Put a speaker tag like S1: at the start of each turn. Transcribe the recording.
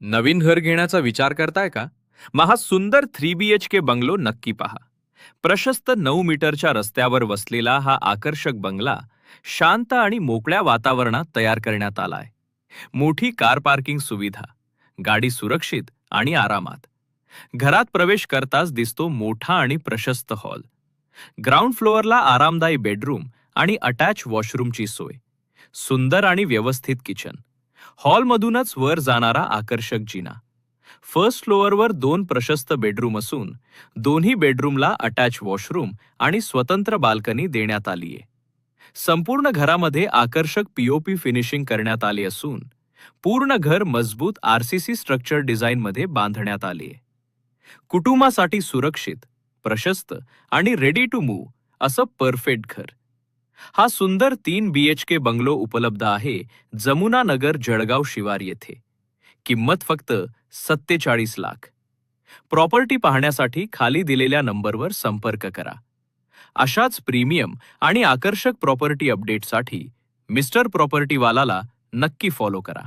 S1: नवीन घर घेण्याचा विचार करताय का? मग हा सुंदर 3BHK बंगलो नक्की पहा. प्रशस्त 9 मीटरच्या रस्त्यावर वसलेला हा आकर्षक बंगला शांत आणि मोकळ्या वातावरणात तयार करण्यात आलाय. मोठी कार पार्किंग सुविधा, गाडी सुरक्षित आणि आरामात. घरात प्रवेश करताच दिसतो मोठा आणि प्रशस्त हॉल. ग्राउंड फ्लोअरला आरामदायी बेडरूम आणि अटॅच वॉशरूमची सोय. सुंदर आणि व्यवस्थित किचन. हॉलमधूनच वर जाणारा आकर्षक जिना. फर्स्ट फ्लोअरवर 2 प्रशस्त बेडरूम असून दोन्ही बेडरूमला अटॅच वॉशरूम आणि स्वतंत्र बाल्कनी देण्यात आलीये. संपूर्ण घरामध्ये आकर्षक पीओपी फिनिशिंग करण्यात आले असून पूर्ण घर मजबूत आरसीसी स्ट्रक्चर डिझाईनमध्ये बांधण्यात आले. कुटुंबासाठी सुरक्षित, प्रशस्त आणि रेडी टू मूव्ह असं परफेक्ट घर. हा सुंदर 3BHK बंगलो उपलब्ध आहे जमुना नगर, जळगाव शिवार येथे. किंमत फक्त 47 लाख. प्रॉपर्टी पाहण्यासाठी खाली दिलेल्या नंबरवर संपर्क करा. अशाच प्रीमियम आणि आकर्षक प्रॉपर्टी अपडेटसाठी मिस्टर प्रॉपर्टीवालाला नक्की फॉलो करा.